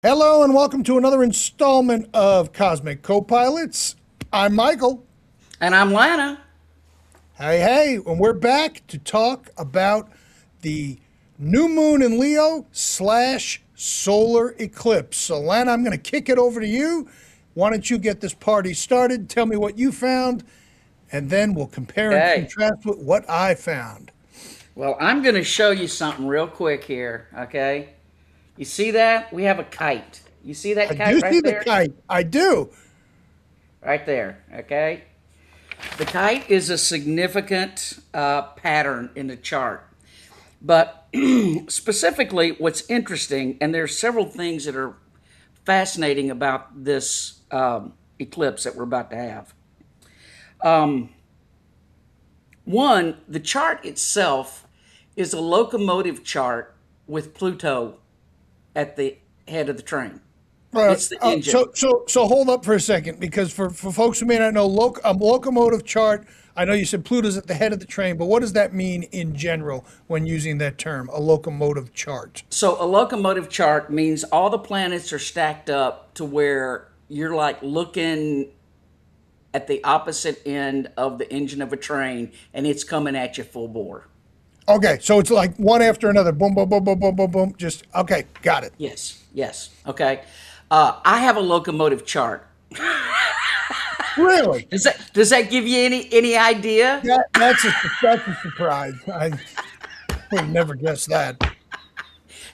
Hello and welcome to another installment of Cosmic Co-Pilots. I'm Michael. And I'm Lana. Hey, and we're back to talk about the new moon in Leo slash solar eclipse. So, Lana, I'm going to kick it over to you. Why don't you get this party started? Tell me what you found, and then we'll compare and Okay. contrast with what I found. Well, I'm going to show you something real quick here. Okay. You see that? We have a kite. You see I that do kite see right the there? kite. I do. Right there. Okay. The kite is a significant pattern in the chart. But specifically, what's interesting, and there's several things that are fascinating about this eclipse that we're about to have. One, the chart itself is a locomotive chart with Pluto at the head of the train. It's the engine. So hold up for a second, because for folks who may not know, a locomotive chart. I know you said Pluto's at the head of the train, but what does that mean in general when using that term, a locomotive chart? So a locomotive chart means all the planets are stacked up to where you're like looking at the opposite end of the engine of a train and it's coming at you full bore. Okay, so it's like one after another, boom, boom, boom, boom, boom, boom, boom. Just okay, got it. Yes, yes. Okay. I have a locomotive chart. Really? Does that give you any idea? That's a surprise. I would have never guessed that.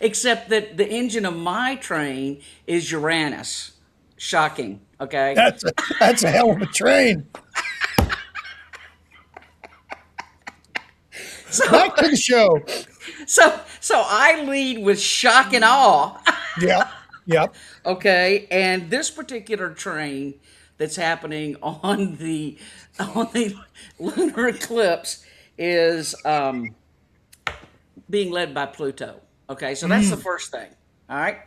Except that the engine of my train is Uranus. Shocking. Okay. That's a hell of a train. So Back to the show. so I lead with shock and awe. Yep, yep. Okay, and this particular train that's happening on the lunar eclipse is being led by Pluto. Okay, so that's the first thing. All right.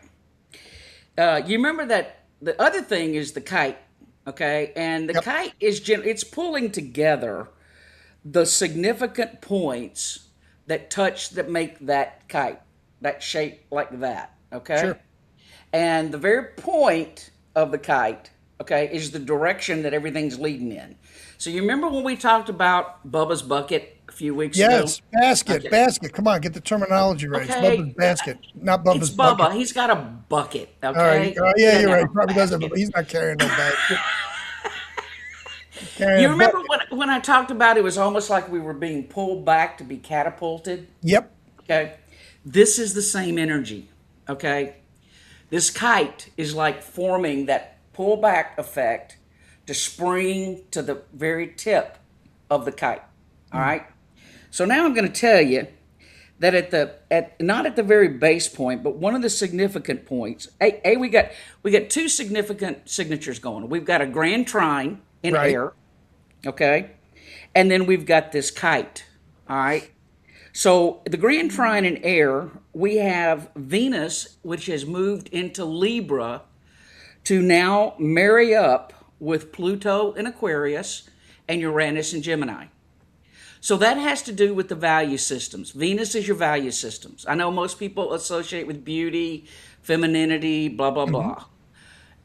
You remember that the other thing is the kite. Okay, and the Yep. kite is it's pulling together the significant points that make that kite that shape like that. Okay, Sure. and the very point of the kite, okay, is the direction that everything's leading in. So you remember when we talked about Bubba's bucket a few weeks ago? Yes, basket, Okay. basket. Come on, get the terminology right. It's Bubba's Okay. basket, not It's Bubba's bucket. Bubba. He's got a bucket. All right. Okay. Oh, He yeah, doesn't you're have right. a He probably doesn't have basket. he's not carrying no basket. Carrying You a remember bucket. when I talked about it was almost like we were being pulled back to be catapulted? Yep. Okay. This is the same energy. Okay. This kite is like forming that pullback effect to spring to the very tip of the kite. All right. So now I'm going to tell you that at not at the very base point, but one of the significant points. We got two significant signatures going. We've got a grand trine in Right. air, okay, and then we've got this kite. All right. So the grand trine in air, we have Venus, which has moved into Libra to now marry up with Pluto in Aquarius and Uranus in Gemini. So that has to do with the value systems. Venus is your value systems. I know most people associate with beauty, femininity, blah, blah, blah.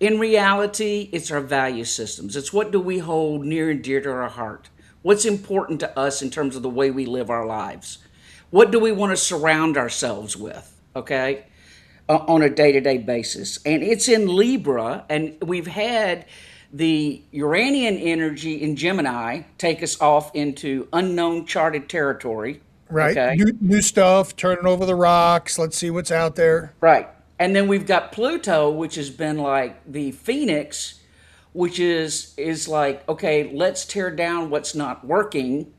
In reality, it's our value systems. It's what do we hold near and dear to our heart? What's important to us in terms of the way we live our lives? What do we want to surround ourselves with? Okay, on a day-to-day basis. And it's in Libra, and we've had the Uranian energy in Gemini take us off into unknown charted territory. Right. Okay, New stuff, turning over the rocks. Let's see what's out there. right. And then we've got Pluto, which has been like the phoenix, which is like, okay, let's tear down what's not working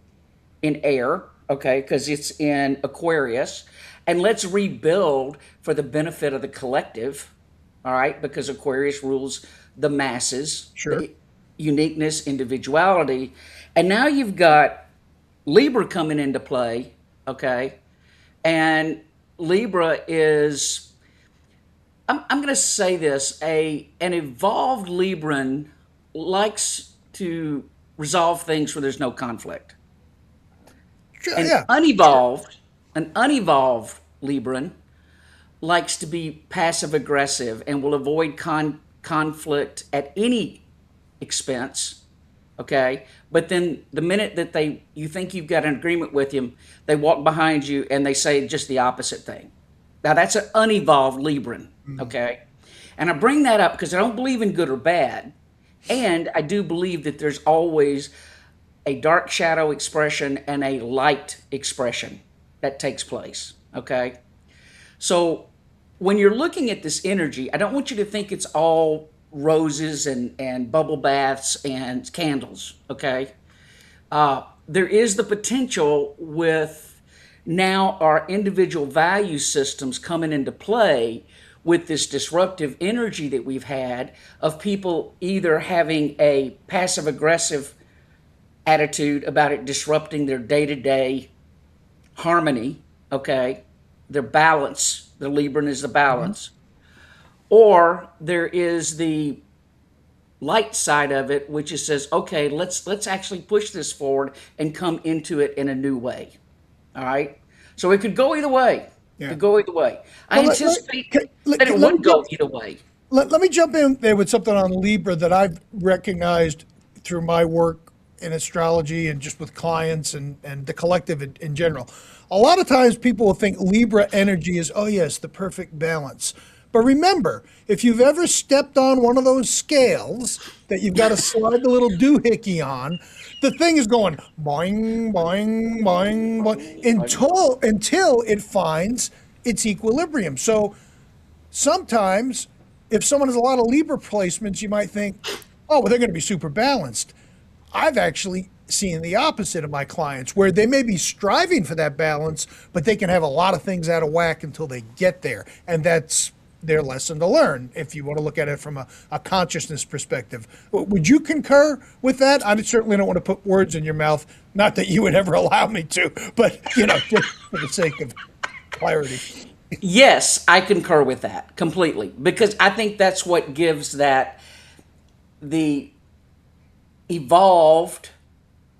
in air, okay, because it's in Aquarius, and let's rebuild for the benefit of the collective, all right, because Aquarius rules the masses, Sure. the uniqueness, individuality. And now you've got Libra coming into play, okay, and Libra is, I'm going to say this, an evolved Libran likes to resolve things where there's no conflict. Sure. An Yeah. Sure. unevolved, an unevolved Libran likes to be passive aggressive and will avoid conflict at any expense. Okay, but then the minute that you think you've got an agreement with him, they walk behind you and they say just the opposite thing. Now that's an unevolved Libran. Okay, and I bring that up because I don't believe in good or bad, and I do believe that there's always a dark shadow expression and a light expression that takes place. Okay, so when you're looking at this energy, I don't want you to think it's all roses and bubble baths and candles. Okay, there is the potential with now our individual value systems coming into play with this disruptive energy that we've had of people either having a passive aggressive attitude about it disrupting their day-to-day harmony, okay, their balance. The Libran is the balance. Or there is the light side of it, which is says, okay, let's actually push this forward and come into it in a new way. All right. So it could go either way. It could go either way. I anticipate that it would go either way. Let me jump in there with something on Libra that I've recognized through my work in astrology and just with clients and the collective in general. A lot of times people will think Libra energy is, oh yes, the perfect balance. But remember, if you've ever stepped on one of those scales that you've got to slide the little doohickey on, the thing is going boing, boing, boing, boing, until it finds its equilibrium. So sometimes if someone has a lot of Libra placements, you might think, oh, well, they're going to be super balanced. I've actually seen the opposite of my clients, where they may be striving for that balance, but they can have a lot of things out of whack until they get there. And that's their lesson to learn, if you want to look at it from a consciousness perspective. Would you concur with that? I certainly don't want to put words in your mouth, not that you would ever allow me to, but, just for the sake of clarity. Yes, I concur with that completely, because I think that's what gives that the evolved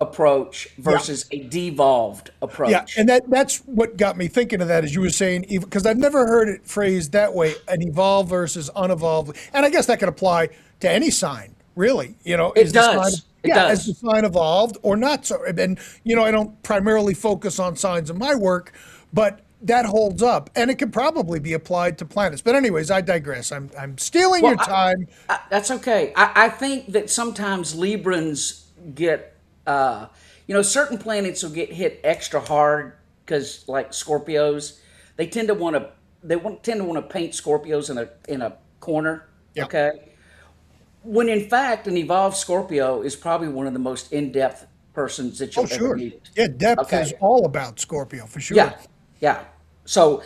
approach versus a devolved approach. Yeah, and that's what got me thinking of that, as you were saying, because I've never heard it phrased that way, an evolved versus unevolved. And I guess that could apply to any sign, really. It does. Is the sign evolved or not? So, and I don't primarily focus on signs in my work, but that holds up, and it could probably be applied to planets. But anyways, I digress. I'm stealing your time. That's okay. I think that sometimes Librans get, certain planets will get hit extra hard because, like Scorpios, they tend to want to paint Scorpios in a corner. Yeah. Okay. When in fact, an evolved Scorpio is probably one of the most in-depth persons that you'll ever meet. Yeah, depth is all about Scorpio for sure. Yeah. So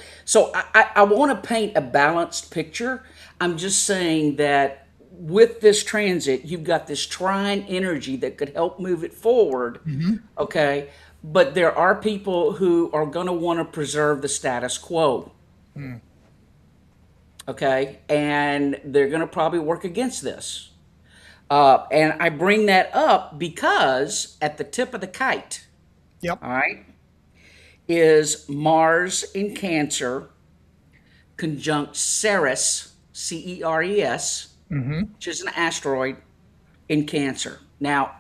I want to paint a balanced picture. I'm just saying that with this transit, you've got this trine energy that could help move it forward. Okay. But there are people who are going to want to preserve the status quo. Okay. And they're going to probably work against this. And I bring that up because at the tip of the kite, Yep. all right, is Mars in Cancer conjunct Ceres, Ceres, which is an asteroid in Cancer. Now,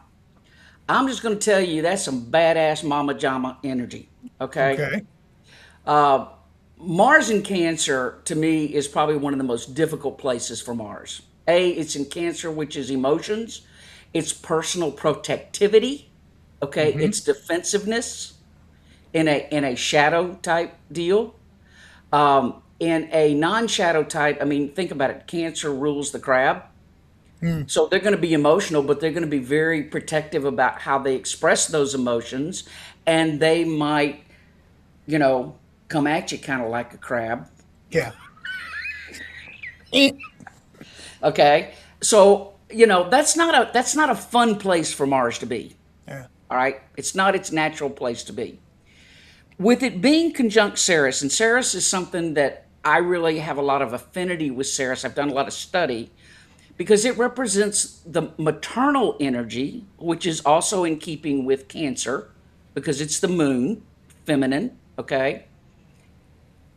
I'm just going to tell you that's some badass mama jama energy. Okay. Mars in Cancer, to me, is probably one of the most difficult places for Mars. It's in Cancer, which is emotions. It's personal protectivity. Okay. It's defensiveness in a shadow type deal. In a non-shadow type, I mean, think about it. Cancer rules the crab. So they're going to be emotional, but they're going to be very protective about how they express those emotions. And they might, come at you kind of like a crab. Yeah. Okay. So, that's not a fun place for Mars to be. Yeah. All right. It's not its natural place to be. With it being conjunct Ceres, and Ceres is something that I really have a lot of affinity with Ceres. I've done a lot of study because it represents the maternal energy, which is also in keeping with Cancer because it's the moon, feminine, okay?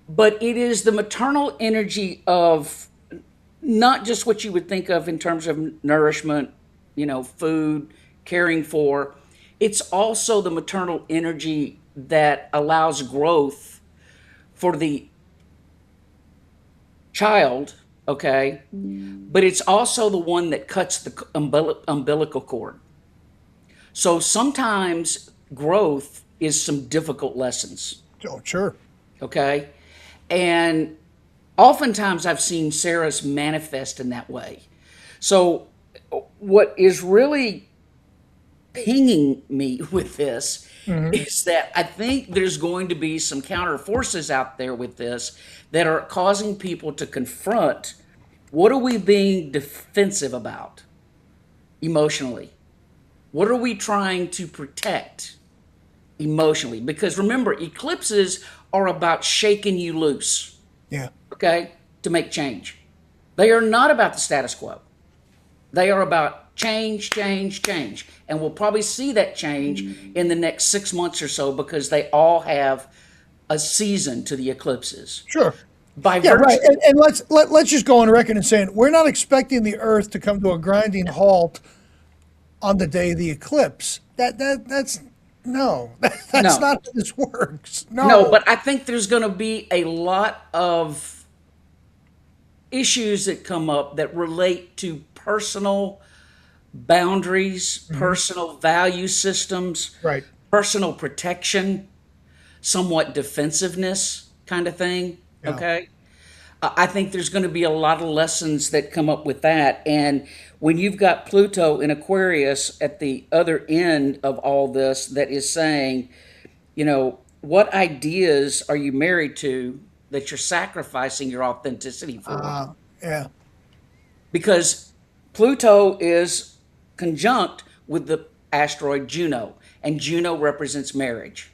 but it is the maternal energy of not just what you would think of in terms of nourishment, food, caring for. It's also the maternal energy that allows growth for the child, okay? But it's also the one that cuts the umbilical cord. So sometimes growth is some difficult lessons, Oh, sure. okay? And oftentimes I've seen Sarah's manifest in that way. So what is really pinging me with this is that I think there's going to be some counter forces out there with this that are causing people to confront what are we being defensive about emotionally? What are we trying to protect emotionally? Because remember, eclipses are about shaking you loose, Yeah. okay, to make change. They are not about the status quo. They are about change, change, change. And we'll probably see that change in the next 6 months or so because they all have a season to the eclipses. Sure. By Yeah, right. virtue, And let's just go on record and saying we're not expecting the Earth to come to a grinding halt on the day of the eclipse. That's no, that's no, not how this works. no, No. but I think there's going to be a lot of issues that come up that relate to personal boundaries, personal value systems, Right. personal protection, somewhat defensiveness kind of thing. Yeah. Okay. I think there's going to be a lot of lessons that come up with that. And when you've got Pluto in Aquarius at the other end of all this, that is saying, what ideas are you married to that you're sacrificing your authenticity for? Yeah. Because Pluto is conjunct with the asteroid Juno, and Juno represents marriage.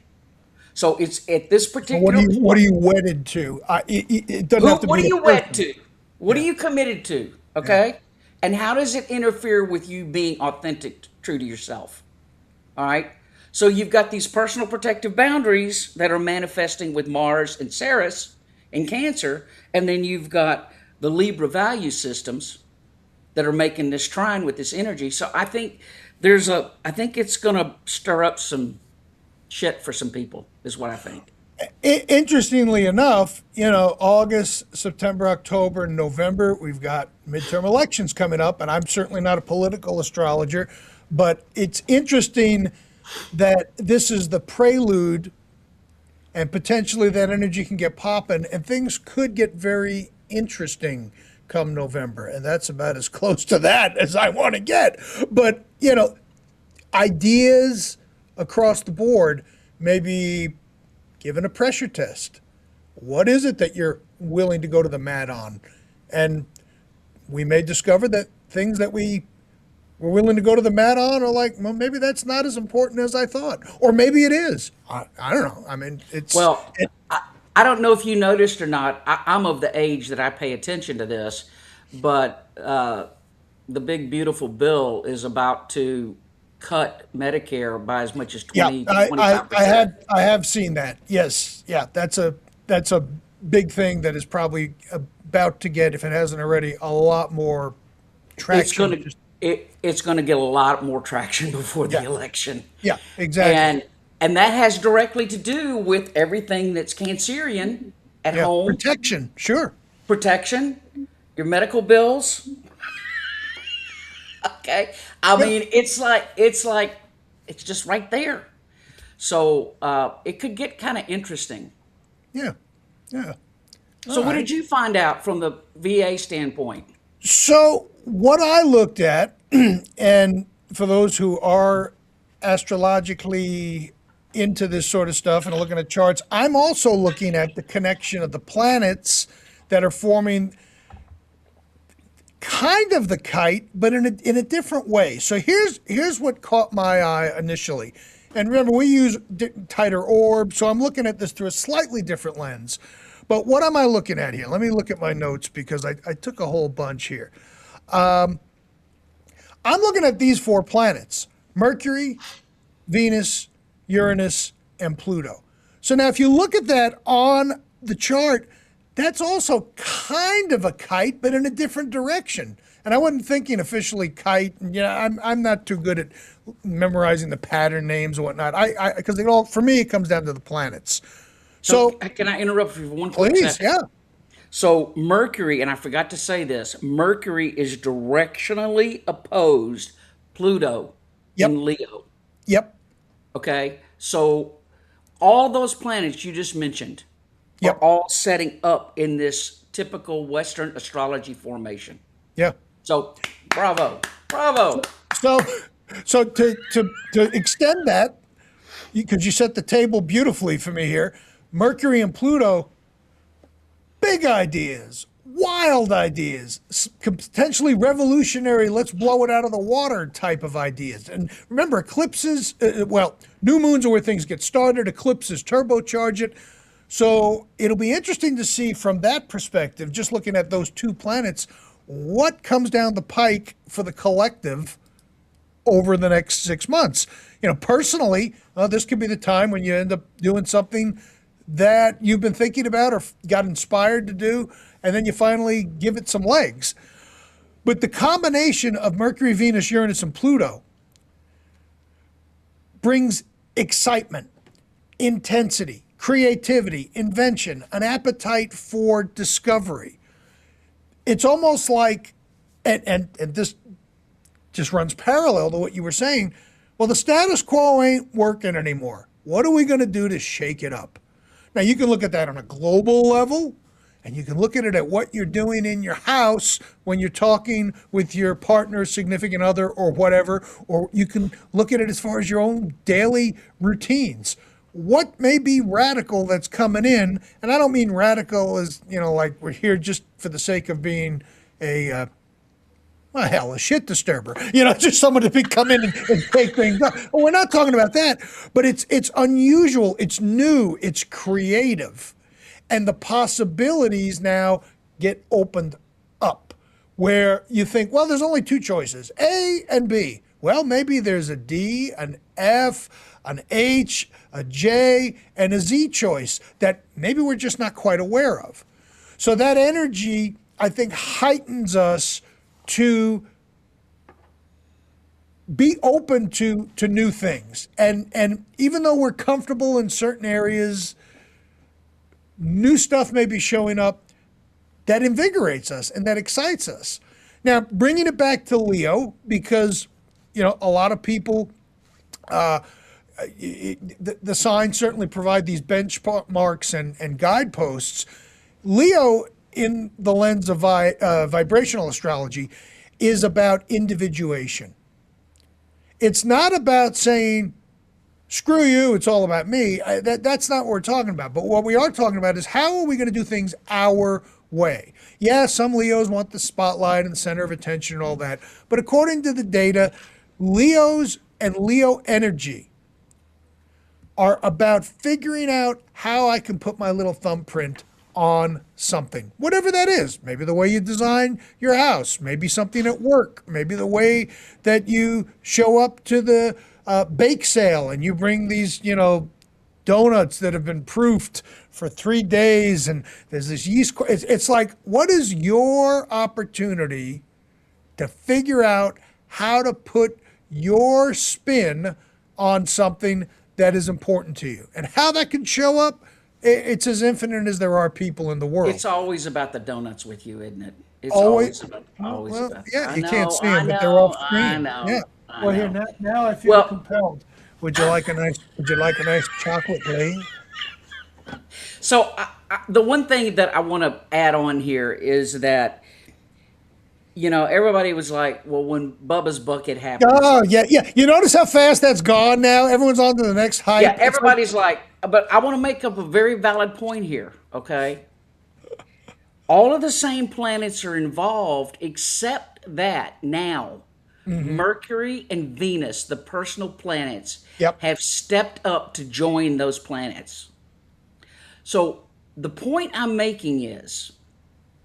So it's at this So what particular are you point. wedded to? It doesn't Who? have to What be are a you wed person. to? What are Yeah. you committed to? Yeah. Okay, and how does it interfere with you being authentic, true to yourself? All right. So you've got these personal protective boundaries that are manifesting with Mars and Ceres in Cancer, and then you've got the Libra value systems that are making this trine with this energy. So I think it's going to stir up some shit for some people, is what I think. Interestingly enough, August, September, October, and November, we've got midterm elections coming up, and I'm certainly not a political astrologer, but it's interesting that this is the prelude, and potentially that energy can get popping, and things could get very interesting come November, and that's about as close to that as I want to get. But ideas across the board, maybe given a pressure test. What is it that you're willing to go to the mat on? And we may discover that things that we were willing to go to the mat on are like, well, maybe that's not as important as I thought. Or maybe it is. I don't know. I mean, Well, I don't know if you noticed or not. I'm of the age that I pay attention to this, but the big beautiful bill is about to cut Medicare by as much as yeah, 20 to I 25%. have seen that. Yes. Yeah. That's a big thing that is probably about to get, if it hasn't already, a lot more It's traction. gonna it's gonna get a lot more traction before the Yeah. election. Yeah, exactly. And that has directly to do with everything that's Cancerian at Yeah. home, Protection. Sure. protection, your medical bills. Okay. I Yeah. mean, it's just right there. So it could get kind of interesting. Yeah. Yeah. So All what right. did you find out from the VA standpoint? So, what I looked at, and for those who are astrologically into this sort of stuff and are looking at charts, I'm also looking at the connection of the planets that are forming kind of the kite, but in a different way. So here's what caught my eye initially. And remember, we use tighter orbs, so I'm looking at this through a slightly different lens. But what am I looking at here? Let me look at my notes because I took a whole bunch here. I'm looking at these four planets: Mercury, Venus, Uranus, and Pluto. So now if you look at that on the chart, that's also kind of a kite, but in a different direction. And I wasn't thinking officially kite. And, I'm not too good at memorizing the pattern names and whatnot. Because it all, for me, it comes down to the planets. So So can I interrupt you for one quick please, second? yeah, So Mercury, and I forgot to say this, Mercury is directionally opposed Pluto yep, in Leo. yep, Okay? So all those planets you just mentioned are yep, all setting up in this typical Western astrology formation. yeah. So bravo. Bravo. So, so to extend that, because you set the table beautifully for me here, Mercury and Pluto, big ideas, wild ideas, potentially revolutionary, let's blow it out of the water type of ideas. And remember, eclipses, well, new moons are where things get started, eclipses turbocharge it. So it'll be interesting to see from that perspective, just looking at those two planets, what comes down the pike for the collective over the next 6 months. Personally, this could be the time when you end up doing something that you've been thinking about or got inspired to do, and then you finally give it some legs. But the combination of Mercury, Venus, Uranus, and Pluto brings excitement, intensity, creativity, invention, an appetite for discovery. It's almost like, and this just runs parallel to what you were saying. Well, the status quo ain't working anymore. What are we going to do to shake it up? Now, you can look at that on a global level, and you can look at it at what you're doing in your house when you're talking with your partner, significant other, or whatever, or you can look at it as far as your own daily routines. What may be radical that's coming in, and I don't mean radical as, like we're here just for the sake of being well, hell, a shit disturber. Just someone to come in and take things up. Well, we're not talking about that, but it's unusual, it's new, it's creative, and the possibilities now get opened up. Where you think, well, there's only two choices, A and B. Well, maybe there's a D, an F, an H, a J, and a Z choice that maybe we're just not quite aware of. So that energy, I think, heightens us to be open to new things. And even though we're comfortable in certain areas, new stuff may be showing up that invigorates us and that excites us. Now, bringing it back to Leo, because, a lot of people, the signs certainly provide these benchmarks and guideposts. Leo, in the lens of vibrational astrology, is about individuation. It's not about saying, screw you, it's all about me. That's not what we're talking about. But what we are talking about is how are we going to do things our way? Yeah, some Leos want the spotlight and the center of attention and all that. But according to the data, Leos and Leo energy are about figuring out how I can put my little thumbprint on something, whatever that is. Maybe the way you design your house, maybe something at work, maybe the way that you show up to the bake sale and you bring these, donuts that have been proofed for 3 days and there's this yeast. It's like, what is your opportunity to figure out how to put your spin on something that is important to you, and how that can show up? It's as infinite as there are people in the world. It's always about the donuts with you, isn't it? It's Always, always well, about. yeah, I you can't know, see I them, but they're off know, I screen. know, Yeah. I Well, here know. now I feel Well, compelled. Would you like a nice chocolate glaze? so the one thing that I want to add on here is that everybody was like, well, when Bubba's bucket happens, Oh, yeah, yeah. You notice how fast that's gone now? Everyone's on to the next yeah, hype. It's like, everybody's like, but I want to make up a very valid point here, okay? All of the same planets are involved, except that now Mercury and Venus, the personal planets, yep, have stepped up to join those planets. So the point I'm making is,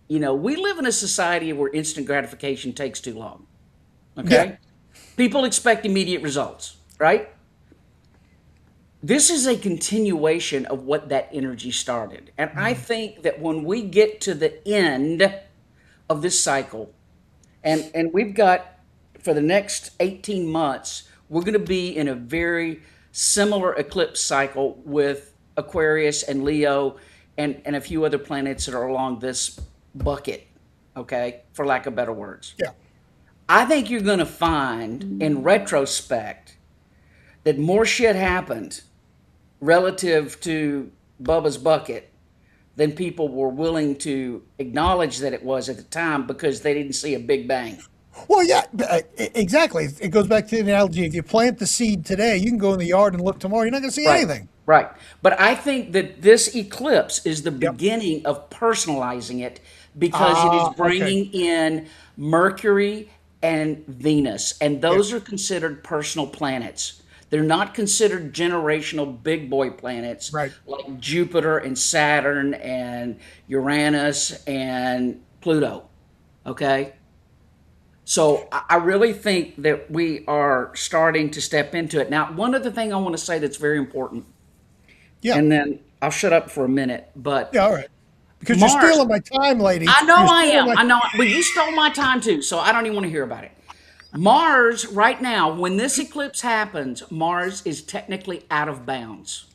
we live in a society where instant gratification takes too long. yeah, Okay? People expect immediate results, right? this is a continuation of what that energy started. And I think that when we get to the end of this cycle, and we've got for the next 18 months, we're going to be in a very similar eclipse cycle with Aquarius and Leo and a few other planets that are along this bucket, okay, for lack of better words. Yeah. I think you're going to find in retrospect that more shit happened relative to Bubba's bucket than people were willing to acknowledge that it was at the time because they didn't see a big bang. Well, yeah, exactly. It goes back to the analogy. If you plant the seed today, you can go in the yard and look tomorrow. You're not going to see Right. anything. Right. But I think that this eclipse is the Yep. beginning of personalizing it because it is Ah, okay. bringing in Mercury and Venus, and Yeah. those are considered personal planets. They're not considered generational big boy planets Right. like Jupiter and Saturn and Uranus and Pluto. Okay? So I really think that we are starting to step into it. Now, one other thing I want to say that's very important, Yeah. and then I'll shut up for a minute, but Yeah. All right. Because you're Mars, stealing my time, lady. I know You're I stealing am. my. I know, but you stole my time too, so I don't even want to hear about it. Mars, right now, when this eclipse happens, Mars is technically out of bounds.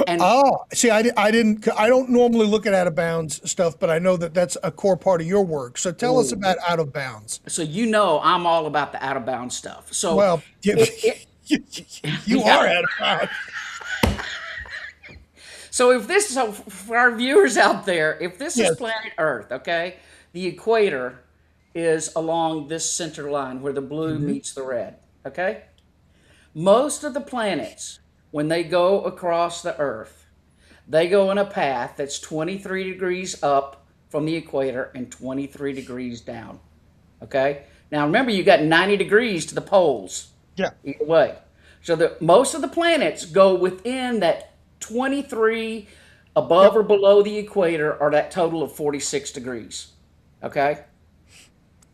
And Oh, see, I didn't. I don't normally look at out of bounds stuff, but I know that that's a core part of your work. So tell us ooh, about out of bounds. so you know I'm all about the out of bounds stuff. So Well, you, it you, you yeah. are out of bounds. So if this, so for our viewers out there, if this is Yes. planet Earth, okay, the equator is along this center line where the blue meets the red, okay? Most of the planets, when they go across the Earth, they go in a path that's 23 degrees up from the equator and 23 degrees down, okay? Now remember, you got 90 degrees to the poles Yeah. either way. So most of the planets go within that 23 above Yep. or below the equator, or that total of 46 degrees. Okay?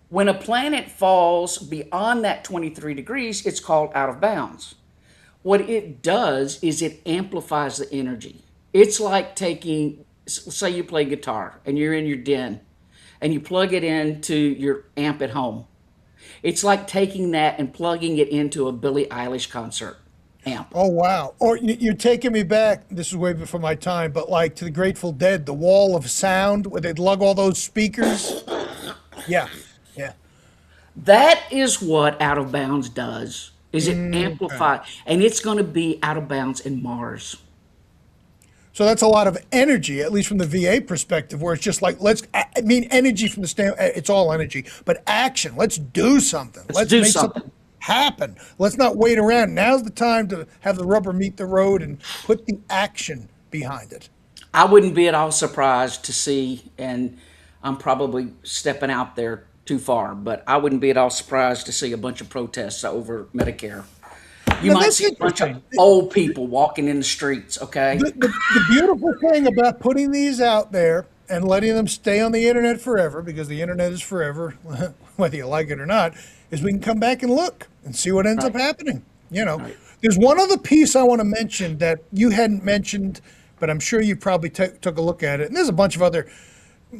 When a planet falls beyond that 23 degrees, it's called out of bounds. What it does is it amplifies the energy. It's like taking, say you play guitar and you're in your den and you plug it into your amp at home. It's like taking that and plugging it into a Billie Eilish concert amp. Oh wow! Or you're taking me back. This is way before my time, but like to the Grateful Dead, the wall of sound where they'd lug all those speakers. Yeah. Yeah. That is what out of bounds does. Is it Okay. amplify, and it's going to be out of bounds in Mars. So that's a lot of energy, at least from the VA perspective, where it's just like, I mean, energy from the it's all energy, but action. Let's do something. Let's Let's do make something something. happen. Let's not wait around. Now's the time to have the rubber meet the road and put the action behind it. I wouldn't be at all surprised to see, and I'm probably stepping out there too far, but I wouldn't be at all surprised to see a bunch of protests over Medicare. You Now might that's see a bunch of interesting. old people walking in the streets, okay? The beautiful thing about putting these out there and letting them stay on the internet forever, because the internet is forever, whether you like it or not, is we can come back and look and see what ends up Right, happening. You know, right. there's one other piece I want to mention that you hadn't mentioned, but I'm sure you probably took a look at it. And there's a bunch of other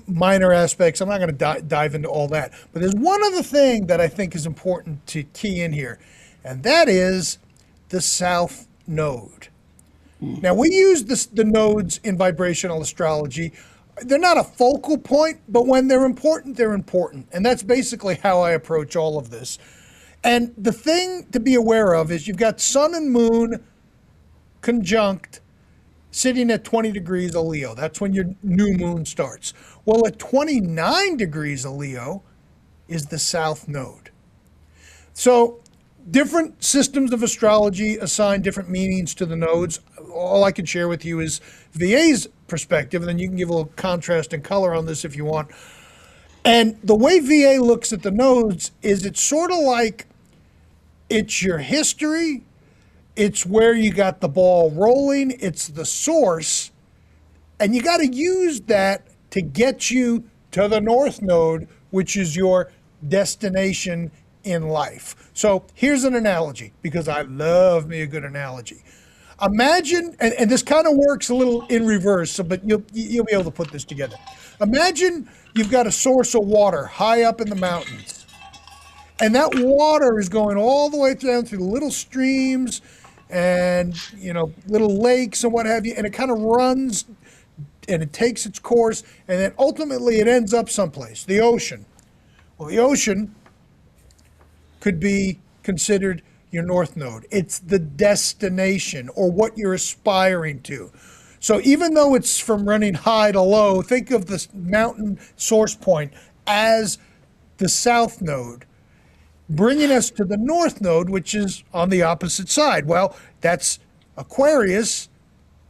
minor aspects. I'm not going to dive into all that. But there's one other thing that I think is important to key in here, and that is the South Node. Now, we use the nodes in vibrational astrology. They're not a focal point, but when they're important, they're important. And that's basically how I approach all of this. And the thing to be aware of is you've got sun and moon conjunct sitting at 20 degrees of Leo. That's when your new moon starts. Well, at 29 degrees of Leo is the South Node. So different systems of astrology assign different meanings to the nodes. All I can share with you is VA's perspective, and then you can give a little contrast and color on this if you want. And the way VA looks at the nodes is it's sort of like it's your history, it's where you got the ball rolling, it's the source, and you got to use that to get you to the North Node, which is your destination in life. So here's an analogy, because I love me a good analogy. Imagine, and this kind of works a little in reverse, so, but you'll be able to put this together. Imagine you've got a source of water high up in the mountains, and that water is going all the way down through little streams and little lakes and what have you, and it kind of runs and it takes its course, and then ultimately it ends up someplace, the ocean. Well, the ocean could be considered your north node. It's the destination or what you're aspiring to. So even though it's from running high to low, think of the mountain source point as the south node, bringing us to the north node, which is on the opposite side. Well, that's Aquarius.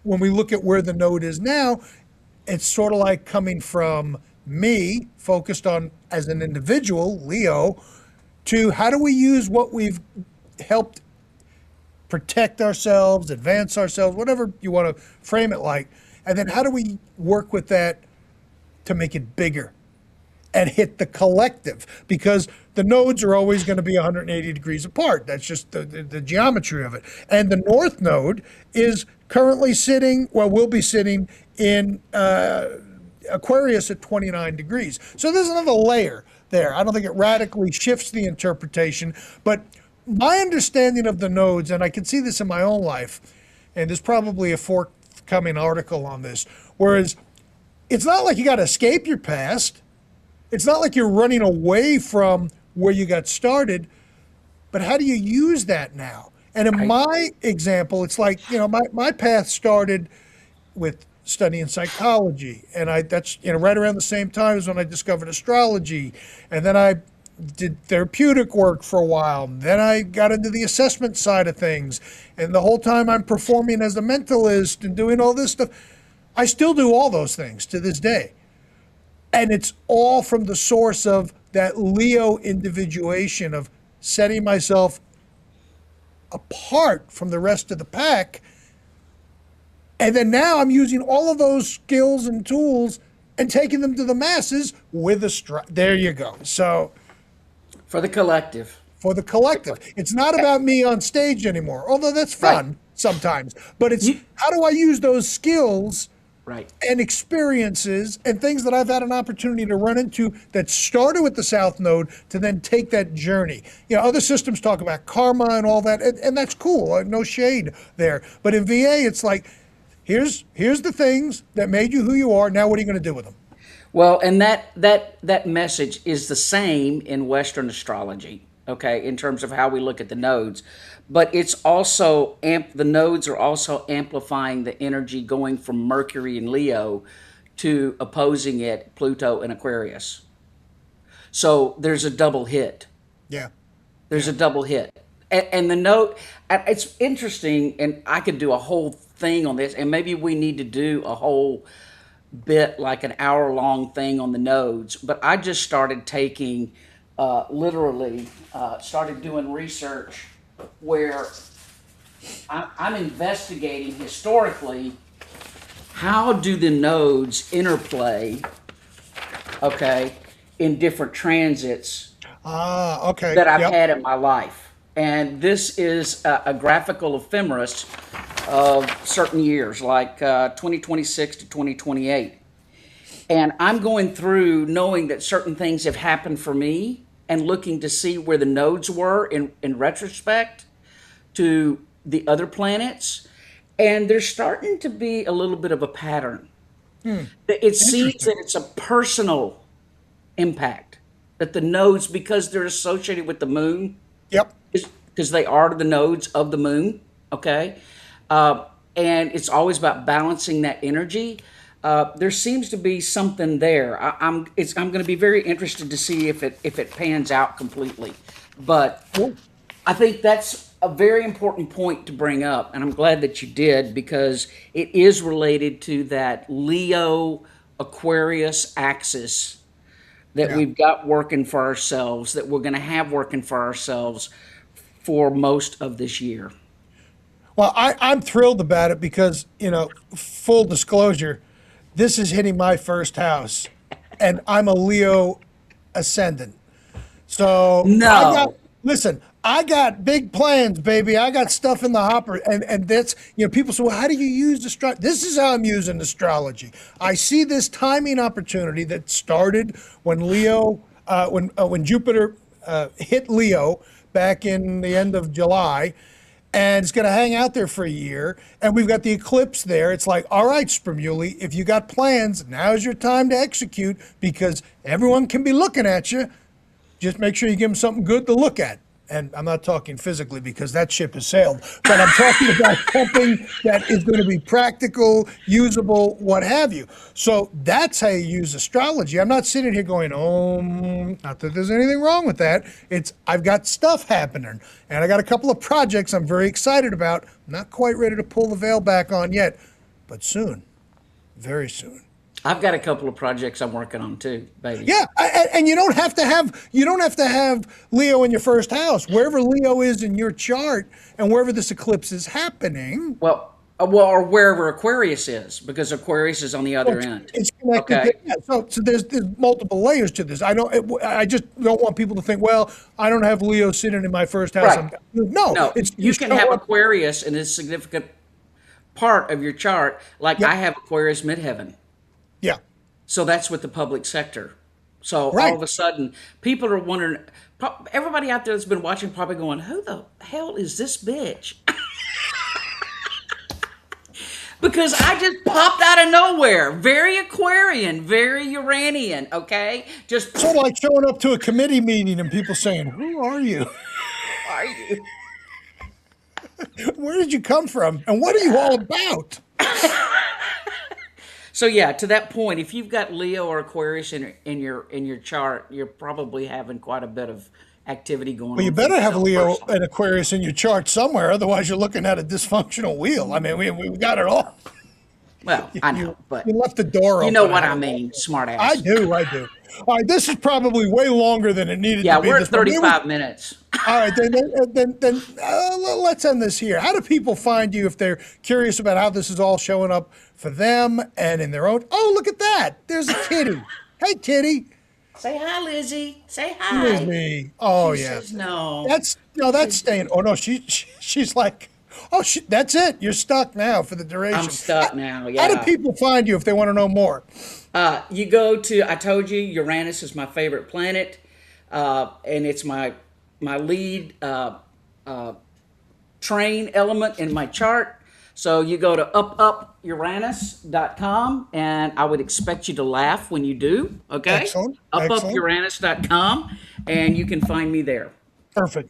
When we look at where the node is now, it's sort of like coming from me, focused on as an individual, Leo, to how do we use what we've helped protect ourselves, advance ourselves, whatever you want to frame it like. And then how do we work with that to make it bigger and hit the collective? Because the nodes are always going to be 180 degrees apart. That's just the geometry of it. And the north node is currently sitting, well, will be sitting in Aquarius at 29 degrees. So there's another layer there. I don't think it radically shifts the interpretation, but my understanding of the nodes, and I can see this in my own life, and there's probably a forthcoming article on this, whereas it's not like you got to escape your past. It's not like you're running away from where you got started, but how do you use that now? And in my example, it's like, my path started with studying psychology, and that's right around the same time as when I discovered astrology, and then I did therapeutic work for a while. And then I got into the assessment side of things, and the whole time I'm performing as a mentalist and doing all this stuff. I still do all those things to this day, and it's all from the source of that Leo individuation of setting myself apart from the rest of the pack. And then now I'm using all of those skills and tools and taking them to the masses with there you go. So For the collective. for the collective, it's not about me on stage anymore, although that's fun Right. sometimes, but it's how do I use those skills Right. and experiences and things that I've had an opportunity to run into that started with the South Node to then take that journey. Other systems talk about karma and all that, and that's cool. No shade there. But in VA, it's like, here's the things that made you who you are. Now what are you going to do with them? Well, and that message is the same in Western astrology, okay, in terms of how we look at the nodes. But it's also the nodes are also amplifying the energy going from Mercury and Leo to opposing it, Pluto and Aquarius. So there's a double hit. Yeah. There's a double hit. And the note, it's interesting, and I could do a whole thing on this, and maybe we need to do a whole bit, like an hour-long thing on the nodes. But I just started taking, started doing research where I'm investigating historically how do the nodes interplay, okay, in different transits Okay. that I've Yep. had in my life. And this is a graphical ephemeris of certain years, like 2026 to 2028. And I'm going through knowing that certain things have happened for me and looking to see where the nodes were in retrospect to the other planets. And there's starting to be a little bit of a pattern. It seems that it's a personal impact, that the nodes, because they're associated with the moon, Yep. because they are the nodes of the moon, okay? And it's always about balancing that energy. There seems to be something there. I'm going to be very interested to see if it pans out completely. But I think that's a very important point to bring up, and I'm glad that you did, because it is related to that Leo Aquarius axis that Yeah. we've got working for ourselves, that we're going to have working for ourselves for most of this year. Well, I'm thrilled about it because, full disclosure, this is hitting my first house, and I'm a Leo ascendant. So No. listen, I got big plans, baby. I got stuff in the hopper. And that's, people say, well, how do you use astrology? This is how I'm using astrology. I see this timing opportunity that started when when Jupiter hit Leo back in the end of July. And it's going to hang out there for a year. And we've got the eclipse there. It's like, all right, Spermuli, if you got plans, now's your time to execute because everyone can be looking at you. Just make sure you give them something good to look at. And I'm not talking physically because that ship has sailed, but I'm talking about something that is going to be practical, usable, what have you. So that's how you use astrology. I'm not sitting here going, oh, not that there's anything wrong with that. I've got stuff happening and I got a couple of projects I'm very excited about. I'm not quite ready to pull the veil back on yet, but soon, very soon. I've got a couple of projects I'm working on too, baby. Yeah, and you don't have to have Leo in your first house. Wherever Leo is in your chart, and wherever this eclipse is happening. Well, or wherever Aquarius is, because Aquarius is on the other end. It's connected. Okay. So there's multiple layers to this. I just don't want people to think, well, I don't have Leo sitting in my first house. Right. No, you can have Aquarius in a significant part of your chart, like I have Aquarius midheaven. Yeah. So that's with the public sector. So Right. all of a sudden, people are wondering, everybody out there that's been watching probably going, who the hell is this bitch? Because I just popped out of nowhere. Very Aquarian, very Uranian, okay? Just Sort of like showing up to a committee meeting and people saying, who are you? are you? Where did you come from? And what are you all about? So yeah, to that point, if you've got Leo or Aquarius in your chart, you're probably having quite a bit of activity going on. Well, you better have Leo personally. and Aquarius in your chart somewhere, otherwise you're looking at a dysfunctional wheel. I mean, we got it all. Well, I know, but You left the door open. you know what I mean, smart ass. I do. All right, this is probably way longer than it needed Yeah, to be. we're at 35 minutes. All right, then let's end this here. How do people find you if they're curious about how this is all showing up for them and in their own? Oh, look at that. There's a kitty. Hey, kitty. Say hi, Lizzie. Say It hi. is me. Oh, She yeah. says no. That's staying. Oh, no, she's like, oh, that's it. You're stuck now for the duration. I'm stuck now. How Yeah. do people find you if they want to know more? You go to. I told you, Uranus is my favorite planet, and it's my lead train element in my chart. So you go to upuranus.com, and I would expect you to laugh when you do. Okay. Excellent. Upuranus.com, and you can find me there. Perfect.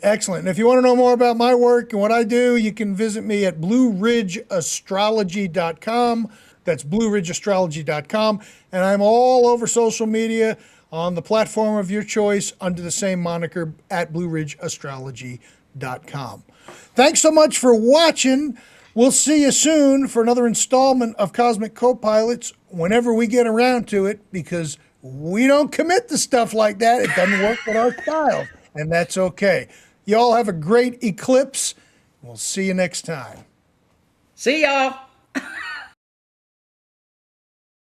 Excellent. And if you want to know more about my work and what I do, you can visit me at blueridgeastrology.com. That's blueridgeastrology.com. And I'm all over social media on the platform of your choice under the same moniker at blueridgeastrology.com. Thanks so much for watching. We'll see you soon for another installment of Cosmic Co-Pilots whenever we get around to it, because we don't commit to stuff like that. It doesn't work with our style, and that's okay. You all have a great eclipse. We'll see you next time. See y'all.